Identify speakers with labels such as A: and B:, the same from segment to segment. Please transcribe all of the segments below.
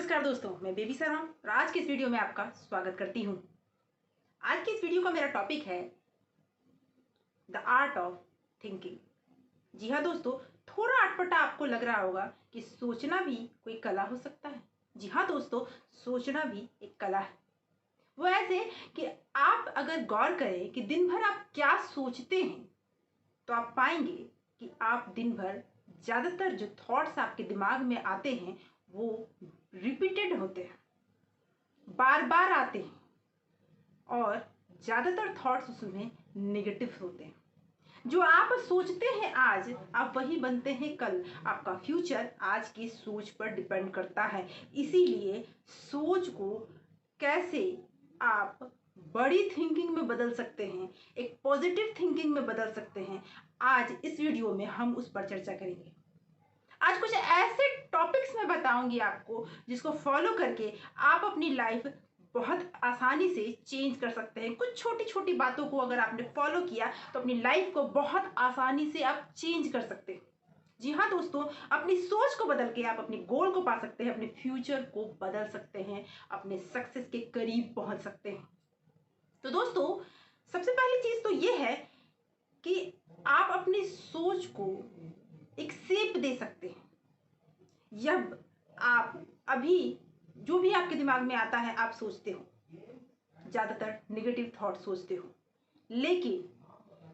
A: नमस्कार दोस्तों, मैं बेबी शर्मा और आज की इस वीडियो में आपका स्वागत करती हूँ। आज की इस वीडियो का मेरा टॉपिक है द आर्ट ऑफ थिंकिंग। जी हाँ दोस्तों, थोड़ा अटपटा आपको लग रहा होगा कि सोचना भी कोई कला हो सकता है। जी हाँ दोस्तों, सोचना भी एक कला है। वो ऐसे कि आप अगर गौर करें कि दिन भर आप क्या सोचते हैं तो आप पाएंगे कि आप दिन भर ज़्यादातर जो थॉट्स आपके दिमाग में आते हैं वो रिपीटेड होते हैं, बार बार आते हैं और ज़्यादातर थॉट्स उसमें नेगेटिव होते हैं। जो आप सोचते हैं आज, आप वही बनते हैं कल। आपका फ्यूचर आज की सोच पर डिपेंड करता है। इसीलिए सोच को कैसे आप बड़ी थिंकिंग में बदल सकते हैं, एक पॉजिटिव थिंकिंग में बदल सकते हैं, आज इस वीडियो में हम उस पर चर्चा करेंगे। आज कुछ ऐसे टॉपिक्स मैं बताऊंगी आपको जिसको फॉलो करके आप अपनी लाइफ बहुत आसानी से चेंज कर सकते हैं। कुछ छोटी छोटी बातों को अगर आपने फॉलो किया तो अपनी लाइफ को बहुत आसानी से आप चेंज कर सकते हैं। जी हाँ दोस्तों, अपनी सोच को बदल के आप अपने गोल को पा सकते हैं, अपने फ्यूचर को बदल सकते हैं, अपने सक्सेस के करीब पहुंच सकते हैं। तो दोस्तों, सबसे पहली चीज तो ये है कि आप अपनी सोच को एक शेप दे सकते हैं। जब आप अभी जो भी आपके दिमाग में आता है आप सोचते हो, ज़्यादातर नेगेटिव थॉट सोचते हो, लेकिन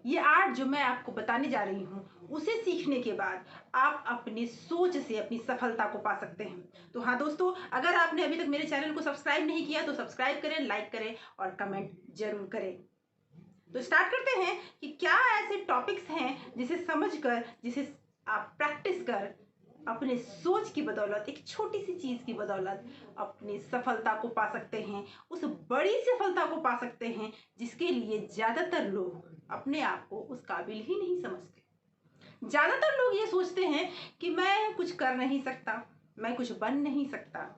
A: ये आर्ट जो मैं आपको बताने जा रही हूँ उसे सीखने के बाद आप अपनी सोच से अपनी सफलता को पा सकते हैं। तो हाँ दोस्तों, अगर आपने अभी तक मेरे चैनल को सब्सक्राइब नहीं किया तो सब्सक्राइब करें, लाइक करें और कमेंट जरूर करें। तो स्टार्ट करते हैं कि क्या ऐसे टॉपिक्स हैं जिसे समझकर, जिसे आप प्रैक्टिस कर अपने सोच की बदौलत, एक छोटी सी चीज की बदौलत अपनी सफलता को पा सकते हैं, उस बड़ी सफलता को पा सकते हैं जिसके लिए ज्यादातर लोग अपने आप को उस काबिल ही नहीं समझते। ज्यादातर लोग ये सोचते हैं कि मैं कुछ कर नहीं सकता, मैं कुछ बन नहीं सकता,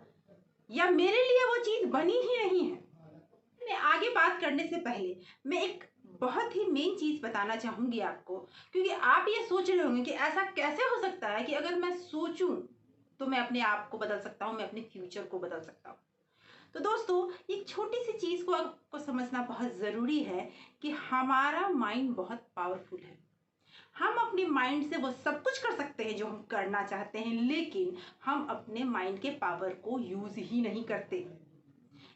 A: या मेरे लिए वो चीज बनी ही नहीं है। मैं आगे बात करने से पहले मैं एक बहुत ही मेन चीज बताना चाहूंगी आपको, क्योंकि आप ये सोच रहे होंगे कि ऐसा कैसे हो सकता है कि अगर मैं सोचूं तो मैं अपने आप को बदल सकता हूं, मैं अपने फ्यूचर को बदल सकता हूं। तो दोस्तों, एक छोटी सी चीज को आपको समझना बहुत जरूरी है कि हमारा माइंड बहुत पावरफुल है। हम अपने माइंड से वो सब कुछ कर सकते हैं जो हम करना चाहते हैं, लेकिन हम अपने माइंड के पावर को यूज ही नहीं करते।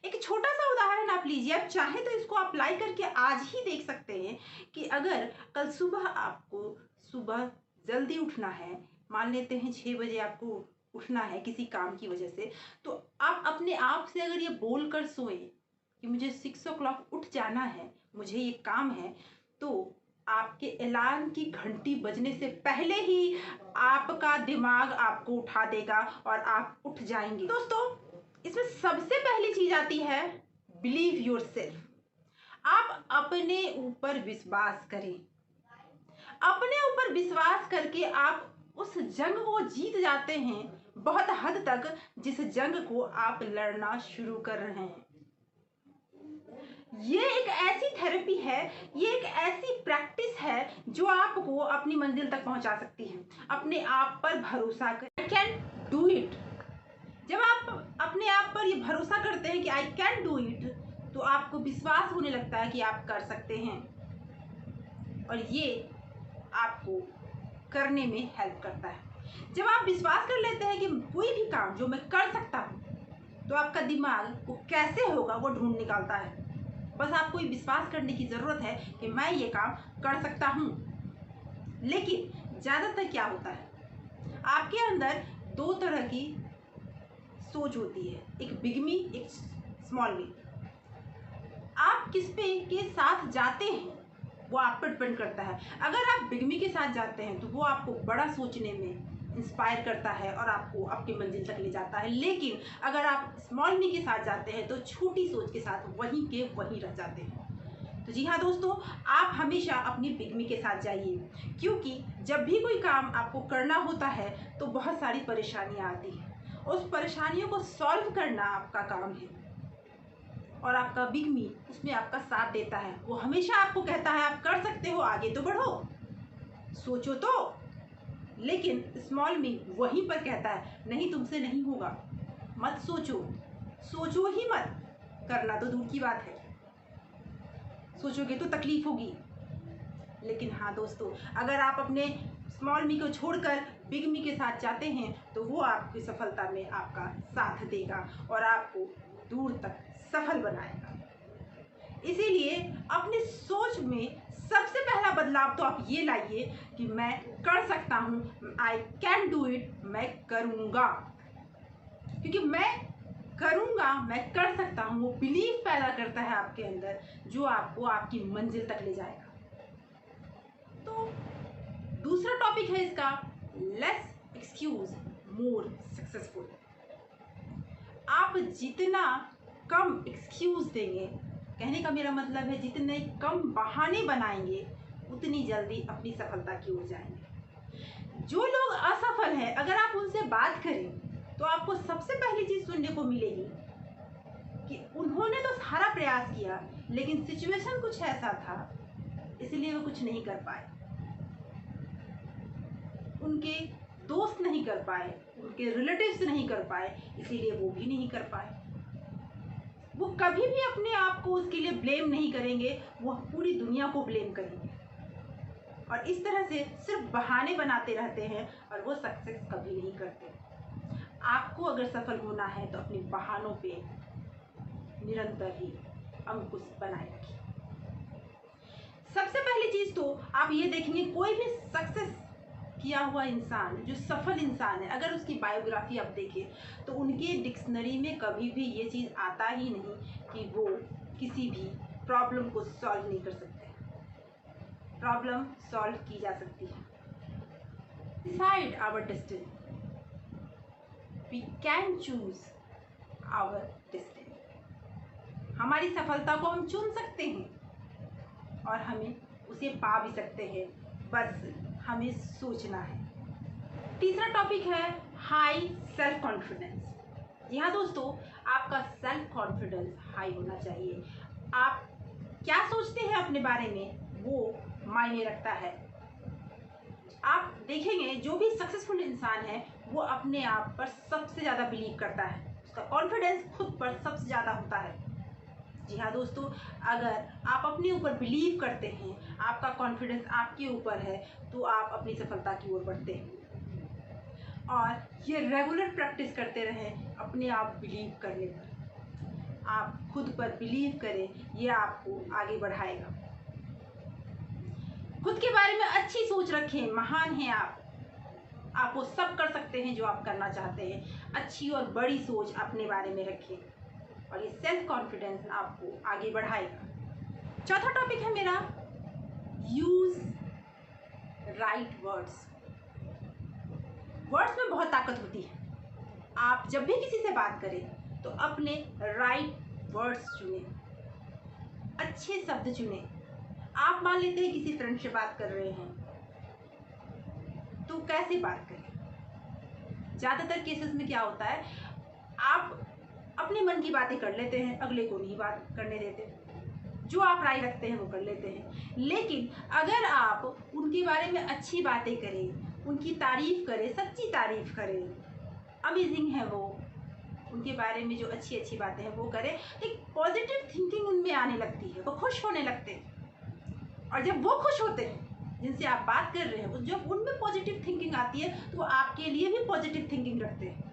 A: एक छोटा सा उदाहरण आप लीजिए, आप चाहे तो इसको अप्लाई करके आज ही देख सकते हैं कि अगर कल सुबह आपको सुबह जल्दी उठना है, मान लेते हैं 6 बजे आपको उठना है किसी काम की वजह से, तो आप अपने आप से अगर ये बोल कर सोए कि मुझे 6 o'clock उठ जाना है, मुझे ये काम है, तो आपके अलार्म की घंटी बजने से पहले ही आपका दिमाग आपको उठा देगा और आप उठ जाएंगे। दोस्तों, इसमें सबसे पहली चीज आती है बिलीव योरसेल्फ। आप अपने ऊपर विश्वास करें। अपने ऊपर विश्वास करके आप उस जंग को जीत जाते हैं बहुत हद तक, जिस जंग को आप लड़ना शुरू कर रहे हैं। ये एक ऐसी थेरेपी है, ये एक ऐसी प्रैक्टिस है जो आपको अपनी मंजिल तक पहुंचा सकती है। अपने आप पर भरोसा करें। I can do it. जब आप अपने आप पर ये भरोसा करते हैं कि आई कैन डू इट, तो आपको विश्वास होने लगता है कि आप कर सकते हैं, और ये आपको करने में हेल्प करता है। जब आप विश्वास कर लेते हैं कि कोई भी काम जो मैं कर सकता हूँ, तो आपका दिमाग वो कैसे होगा वो ढूंढ निकालता है। बस आपको ये विश्वास करने की ज़रूरत है कि मैं ये काम कर सकता हूँ। लेकिन ज़्यादातर क्या होता है, आपके अंदर दो तरह की सोच होती है, एक बिग मी, एक स्मॉल मी। आप किस पे के साथ जाते हैं वो आप पर डिपेंड करता है। अगर आप बिग मी के साथ जाते हैं तो वो आपको बड़ा सोचने में इंस्पायर करता है और आपको आपकी मंजिल तक ले जाता है, लेकिन अगर आप स्मॉल मी के साथ जाते हैं तो छोटी सोच के साथ वहीं के वहीं रह जाते हैं। तो जी हाँ दोस्तों, आप हमेशा अपनी बिग मी के साथ जाइए, क्योंकि जब भी कोई काम आपको करना होता है तो बहुत सारी परेशानियाँ आती हैं। उस परेशानियों को सॉल्व करना आपका काम है, और आपका बिग मी उसमें आपका साथ देता है। वो हमेशा आपको कहता है आप कर सकते हो, आगे तो बढ़ो, सोचो तो। लेकिन स्मॉल मी वहीं पर कहता है नहीं, तुमसे नहीं होगा, मत सोचो, सोचो ही मत। करना तो दूर की बात है, सोचोगे तो तकलीफ होगी। लेकिन हाँ दोस्तों, अगर आप अपने स्मॉल मी को छोड़कर बिग मी के साथ जाते हैं तो वो आपकी सफलता में आपका साथ देगा और आपको दूर तक सफल बनाएगा। इसीलिए अपनी सोच में सबसे पहला बदलाव तो आप ये लाइए कि मैं कर सकता हूँ, आई कैन डू इट, मैं करूँगा। क्योंकि मैं करूँगा, मैं कर सकता हूँ, वो बिलीव पैदा करता है आपके अंदर, जो आपको आपकी मंजिल तक ले जाएगा। तो दूसरा टॉपिक है इसका, लेस एक्सक्यूज मोर सक्सेसफुल। आप जितना कम एक्सक्यूज देंगे, कहने का मेरा मतलब है जितने कम बहाने बनाएंगे, उतनी जल्दी अपनी सफलता की ओर जाएंगे। जो लोग असफल हैं, अगर आप उनसे बात करें तो आपको सबसे पहली चीज सुनने को मिलेगी कि उन्होंने तो सारा प्रयास किया, लेकिन सिचुएशन कुछ ऐसा था इसलिए वो कुछ नहीं कर पाए, उनके दोस्त नहीं कर पाए, उनके रिलेटिव्स नहीं कर पाए, इसीलिए वो भी नहीं कर पाए। वो कभी भी अपने आप को उसके लिए ब्लेम नहीं करेंगे, वो पूरी दुनिया को ब्लेम करेंगे और इस तरह से सिर्फ बहाने बनाते रहते हैं और वो सक्सेस कभी नहीं करते। आपको अगर सफल होना है तो अपने बहानों पे निरंतर ही अंकुश बनाए रखिए। सबसे पहली चीज तो आप ये देखेंगे, कोई भी सक्सेस किया हुआ इंसान, जो सफल इंसान है, अगर उसकी बायोग्राफी आप देखें तो उनके डिक्शनरी में कभी भी ये चीज़ आता ही नहीं कि वो किसी भी प्रॉब्लम को सॉल्व नहीं कर सकते। प्रॉब्लम सॉल्व की जा सकती है। Decide our destiny, we can choose our destiny. हमारी सफलता को हम चुन सकते हैं और हमें उसे पा भी सकते हैं, बस हमें सोचना है। तीसरा टॉपिक है हाई सेल्फ कॉन्फिडेंस। जी हाँ दोस्तों, आपका सेल्फ कॉन्फिडेंस हाई होना चाहिए। आप क्या सोचते हैं अपने बारे में, वो मायने रखता है। आप देखेंगे जो भी सक्सेसफुल इंसान है वो अपने आप पर सबसे ज़्यादा बिलीव करता है, उसका कॉन्फिडेंस खुद पर सबसे ज़्यादा होता है। जी हाँ दोस्तों, अगर आप अपने ऊपर बिलीव करते हैं, आपका कॉन्फिडेंस आपके ऊपर है, तो आप अपनी सफलता की ओर बढ़ते हैं। और ये रेगुलर प्रैक्टिस करते रहें अपने आप बिलीव करने पर। आप खुद पर बिलीव करें, ये आपको आगे बढ़ाएगा। खुद के बारे में अच्छी सोच रखें, महान हैं आप वो सब कर सकते हैं जो आप करना चाहते हैं। अच्छी और बड़ी सोच अपने बारे में रखें और ये सेल्फ कॉन्फिडेंस आपको आगे बढ़ाएगा। चौथा टॉपिक है मेरा, यूज राइट वर्ड्स। वर्ड्स में बहुत ताकत होती है। आप जब भी किसी से बात करें तो अपने राइट वर्ड्स चुनें, अच्छे शब्द चुनें। आप मान लेते हैं किसी फ्रेंड से बात कर रहे हैं तो कैसे बात करें। ज़्यादातर केसेस में क्या होता है, आप अपने मन की बातें कर लेते हैं, अगले को नहीं बात करने देते, जो आप राय रखते हैं वो कर लेते हैं। लेकिन अगर आप उनके बारे में अच्छी बातें करें, उनकी तारीफ करें, सच्ची तारीफ करें, अमेजिंग है वो, उनके बारे में जो अच्छी अच्छी बातें हैं वो करें, एक पॉजिटिव थिंकिंग उनमें आने लगती है, वो खुश होने लगते हैं। और जब वो खुश होते हैं जिनसे आप बात कर रहे हैं, जब उनमें पॉजिटिव थिंकिंग आती है तो वो आपके लिए भी पॉजिटिव थिंकिंग रखते हैं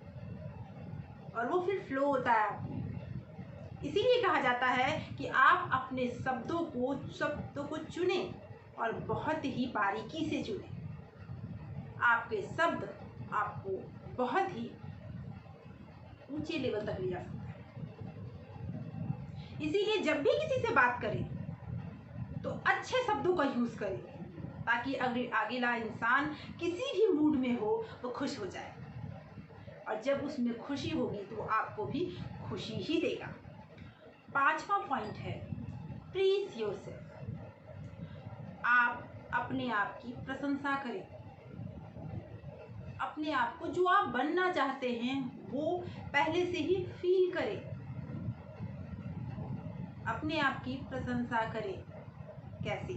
A: और वो फिर फ्लो होता है आप में। इसीलिए कहा जाता है कि आप अपने शब्दों को चुनें और बहुत ही बारीकी से चुनें। आपके शब्द आपको बहुत ही ऊंचे लेवल तक ले जा सकता है। इसीलिए जब भी किसी से बात करें तो अच्छे शब्दों का यूज करें ताकि अगला इंसान किसी भी मूड में हो वो खुश हो जाए, और जब उसमें खुशी होगी तो वो आपको भी खुशी ही देगा। पांचवा पॉइंट है, प्लीज योरसेल्फ। आप अपने आप की प्रशंसा करें, अपने आप को जो आप बनना चाहते हैं वो पहले से ही फील करें, अपने आप की प्रशंसा करें। कैसे?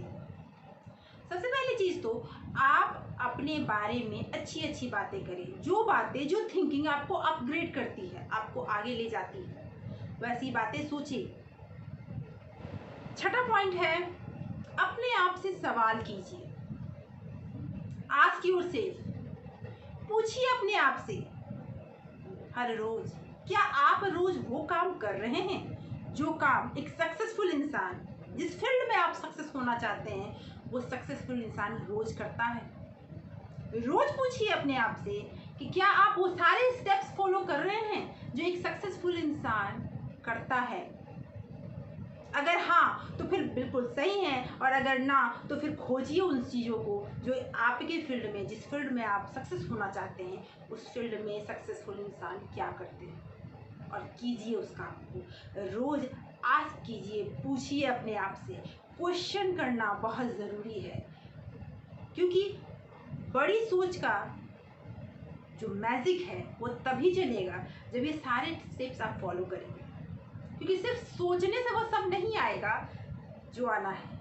A: सबसे पहली चीज तो आप अपने अपने बारे में अच्छी अच्छी बातें करें, जो थिंकिंग आपको अपग्रेड करती है, आपको आगे ले जाती है, वैसी बातें सोचिए। छठा पॉइंट है, अपने आप से सवाल कीजिए। आस्क योरसेल्फ, पूछिए अपने आप से हर रोज, क्या आप रोज वो काम कर रहे हैं जो काम एक सक्सेसफुल इंसान, जिस फील्ड में आप सक्सेस होना चाहते हैं, वो सक्सेसफुल इंसान रोज करता है। रोज पूछिए अपने आप से कि क्या आप वो सारे स्टेप्स फॉलो कर रहे हैं जो एक सक्सेसफुल इंसान करता है। अगर हाँ तो फिर बिल्कुल सही है, और अगर ना तो फिर खोजिए उन चीज़ों को जो आपके फील्ड में, जिस फील्ड में आप सक्सेस होना चाहते हैं, उस फील्ड में सक्सेसफुल इंसान क्या करते हैं, और कीजिए उस काम को। रोज आस्क कीजिए, पूछिए अपने आप से। क्वेश्चन करना बहुत ज़रूरी है, क्योंकि बड़ी सोच का जो मैजिक है वो तभी चलेगा जब ये सारे स्टेप्स आप फॉलो करेंगे। क्योंकि सिर्फ सोचने से वो सब नहीं आएगा जो आना है।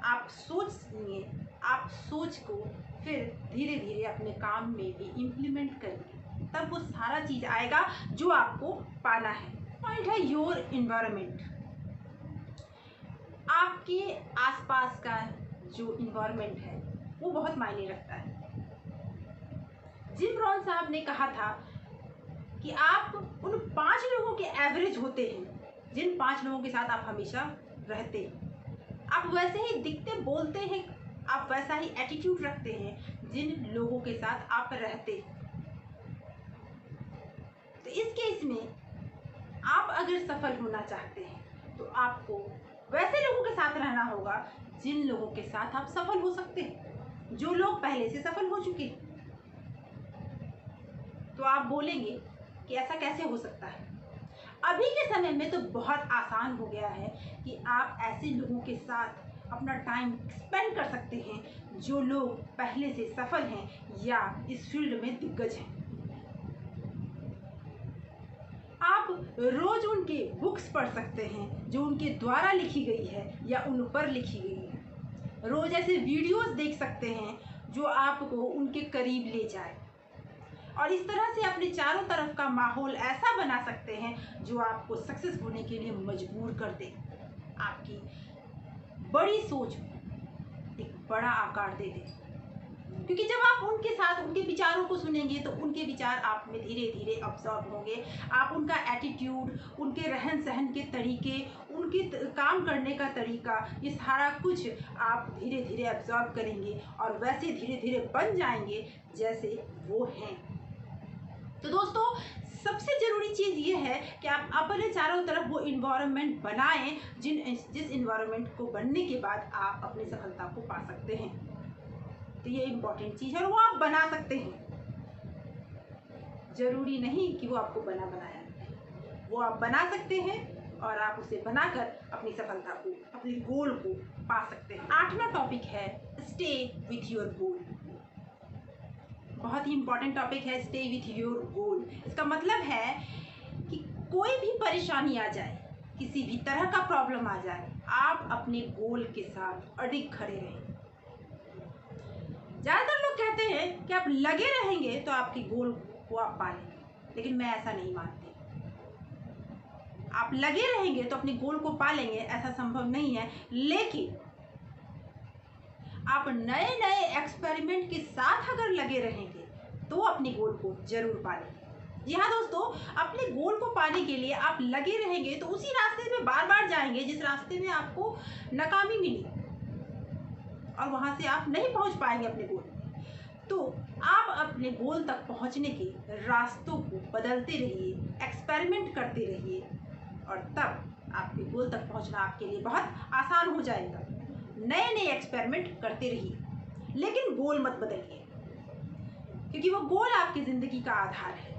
A: आप सोचिए, आप सोच को फिर धीरे धीरे अपने काम में भी इम्प्लीमेंट करिए, तब वो सारा चीज़ आएगा जो आपको पाना है। पॉइंट है योर इन्वायरमेंट। आपके आसपास का जो इन्वायरमेंट है वो बहुत मायने रखता है। जिम रॉन साहब ने कहा था कि आप उन 5 लोगों के एवरेज होते हैं जिन 5 लोगों के साथ आप हमेशा रहते हैं। आप वैसे ही दिखते, बोलते हैं, आप वैसा ही एटीट्यूड रखते हैं जिन लोगों के साथ आप रहते हैं। तो इस केस में आप अगर सफल होना चाहते हैं तो आपको वैसे लोगों के साथ रहना होगा जिन लोगों के साथ आप सफल हो सकते हैं, जो लोग पहले से सफल हो चुके हैं। तो आप बोलेंगे कि ऐसा कैसे हो सकता है? अभी के समय में तो बहुत आसान हो गया है कि आप ऐसे लोगों के साथ अपना टाइम स्पेंड कर सकते हैं जो लोग पहले से सफल हैं या इस फील्ड में दिग्गज हैं। आप रोज उनके बुक्स पढ़ सकते हैं जो उनके द्वारा लिखी गई है या उन पर लिखी गई है। रोज ऐसे वीडियोस देख सकते हैं जो आपको उनके करीब ले जाए, और इस तरह से अपने चारों तरफ का माहौल ऐसा बना सकते हैं जो आपको सक्सेस होने के लिए मजबूर कर दे, आपकी बड़ी सोच एक बड़ा आकार दे दे। क्योंकि जब आप उनके साथ उनके विचारों को सुनेंगे तो उनके विचार आप में धीरे धीरे अब्सॉर्ब होंगे। आप उनका एटीट्यूड, उनके रहन सहन के तरीके, उनके काम करने का तरीका, ये सारा कुछ आप धीरे धीरे अब्सॉर्ब करेंगे और वैसे धीरे धीरे बन जाएंगे जैसे वो हैं। तो दोस्तों, सबसे ज़रूरी चीज़ ये है कि आप अपने चारों तरफ वो इन्वायरमेंट बनाएं जिस इन्वायरमेंट को बनने के बाद आप अपनी सफलता को पा सकते हैं। तो ये इम्पोर्टेंट चीज़ है और वो आप बना सकते हैं। ज़रूरी नहीं कि वो आपको बनाया है, वो आप बना सकते हैं और आप उसे बनाकर अपनी सफलता को, अपने गोल को पा सकते हैं। 8वां टॉपिक है स्टे विथ योर गोल। बहुत ही इंपॉर्टेंट टॉपिक है स्टे विथ योर गोल। इसका मतलब है कि कोई भी परेशानी आ जाए, किसी भी तरह का प्रॉब्लम आ जाए, आप अपने गोल के साथ अडिग खड़े रहें। ज़्यादातर लोग कहते हैं कि आप लगे रहेंगे तो आपके गोल को आप पा लेंगे, लेकिन मैं ऐसा नहीं मानती। आप लगे रहेंगे तो अपने गोल को पा लेंगे, ऐसा संभव नहीं है, लेकिन आप नए नए एक्सपेरिमेंट के साथ अगर लगे रहेंगे तो अपने गोल को जरूर पा लेंगे। जी हाँ दोस्तों, अपने गोल को पाने के लिए आप लगे रहेंगे तो उसी रास्ते में बार बार जाएंगे जिस रास्ते में आपको नाकामी मिली, और वहां से आप नहीं पहुंच पाएंगे अपने गोल। तो आप अपने गोल तक पहुंचने के रास्तों को बदलते रहिए, एक्सपेरिमेंट करते रहिए, और तब आपके गोल तक पहुंचना आपके लिए बहुत आसान हो जाएगा। नए नए एक्सपेरिमेंट करते रहिए, लेकिन गोल मत बदलिए, क्योंकि वो गोल आपकी ज़िंदगी का आधार है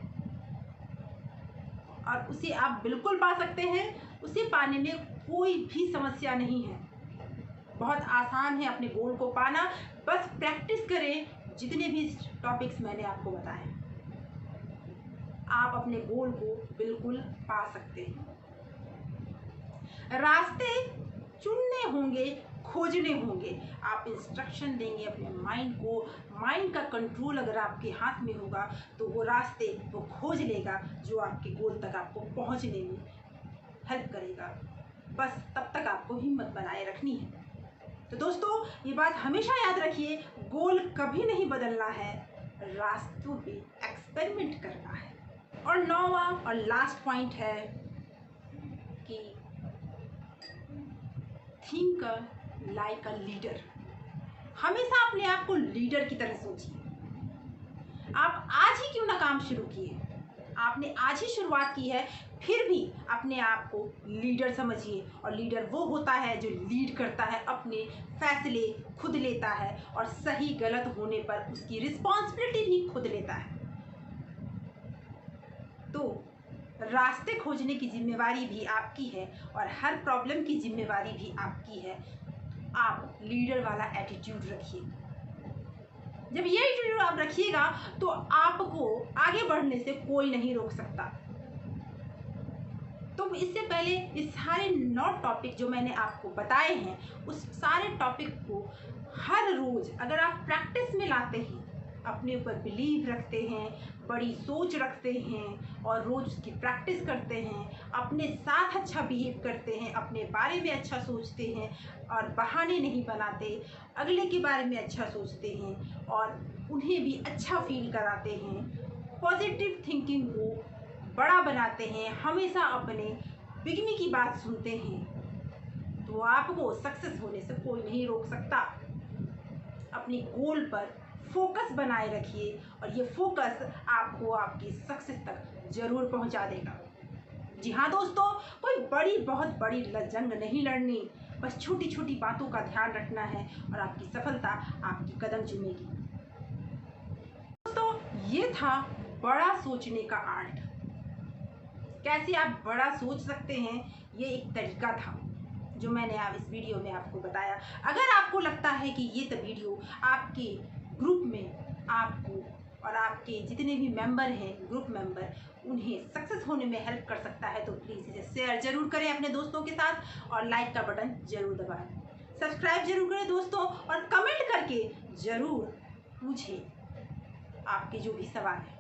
A: और उसे आप बिल्कुल पा सकते हैं। उसे पाने में कोई भी समस्या नहीं है, बहुत आसान है अपने गोल को पाना। बस प्रैक्टिस करें जितने भी टॉपिक्स मैंने आपको बताए, आप अपने गोल को बिल्कुल पा सकते हैं। रास्ते चुनने होंगे खोजने होंगे। आप इंस्ट्रक्शन देंगे अपने माइंड को, माइंड का कंट्रोल अगर आपके हाथ में होगा तो वो रास्ते वो खोज लेगा जो आपके गोल तक आपको पहुंचने में हेल्प करेगा। बस तब तक आपको हिम्मत बनाए रखनी है। तो दोस्तों ये बात हमेशा याद रखिए, गोल कभी नहीं बदलना है, रास्तों पे एक्सपेरिमेंट करना है। और 9वां और लास्ट पॉइंट है कि थिंक लाइक अ लीडर। हमेशा अपने आप को लीडर की तरह सोचिए। आप आज ही क्यों ना काम शुरू किए, आपने आज ही शुरुआत की है, फिर भी अपने आप को लीडर समझिए। और लीडर वो होता है जो लीड करता है, अपने फैसले खुद लेता है और सही गलत होने पर उसकी रिस्पॉन्सिबिलिटी भी खुद लेता है। तो रास्ते खोजने की जिम्मेवारी भी आपकी है और हर प्रॉब्लम की जिम्मेवारी भी आपकी है। आप लीडर वाला एटीट्यूड रखिए। जब ये एटीट्यूड आप रखिएगा तो आपको आगे बढ़ने से कोई नहीं रोक सकता। तो इससे पहले इस सारे 9 टॉपिक जो मैंने आपको बताए हैं, उस सारे टॉपिक को हर रोज अगर आप प्रैक्टिस में लाते हैं, अपने ऊपर बिलीव रखते हैं, बड़ी सोच रखते हैं और रोज उसकी प्रैक्टिस करते हैं, अपने साथ अच्छा बिहेव करते हैं, अपने बारे में अच्छा सोचते हैं और बहाने नहीं बनाते, अगले के बारे में अच्छा सोचते हैं और उन्हें भी अच्छा फील कराते हैं, पॉजिटिव थिंकिंग को बड़ा बनाते हैं, हमेशा अपने बिगनी की बात सुनते हैं, तो आपको सक्सेस होने से कोई नहीं रोक सकता। अपने गोल पर फोकस बनाए रखिए और ये फोकस आपको आपकी सक्सेस तक जरूर पहुंचा देगा। जी हाँ दोस्तों, कोई बहुत बड़ी जंग नहीं लड़नी, बस छोटी छोटी बातों का ध्यान रखना है और आपकी सफलता आपकी कदम चूमेगी। दोस्तों ये था बड़ा सोचने का आर्ट। कैसे आप बड़ा सोच सकते हैं, ये एक तरीका था जो मैंने आप इस वीडियो में आपको बताया। अगर आपको लगता है कि ये वीडियो आपके ग्रुप में आपको और आपके जितने भी मेंबर हैं, ग्रुप मेंबर, उन्हें सक्सेस होने में हेल्प कर सकता है तो प्लीज़ इसे शेयर जरूर करें अपने दोस्तों के साथ और लाइक का बटन जरूर दबाएं, सब्सक्राइब जरूर करें दोस्तों और कमेंट करके जरूर पूछें आपके जो भी सवाल है।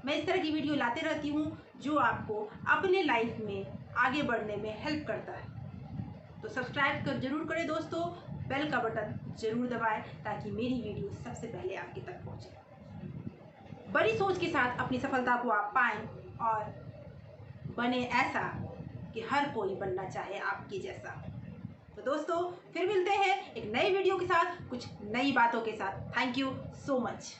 A: मैं इस तरह की वीडियो लाते रहती हूँ जो आपको अपने लाइफ में आगे बढ़ने में हेल्प करता है। तो सब्सक्राइब कर जरूर करें दोस्तों, बेल का बटन जरूर दबाएं ताकि मेरी वीडियो सबसे पहले आपके तक पहुंचे। बड़ी सोच के साथ अपनी सफलता को आप पाएं और बने ऐसा कि हर कोई बनना चाहे आपके जैसा। तो दोस्तों फिर मिलते हैं एक नई वीडियो के साथ, कुछ नई बातों के साथ। Thank you so much.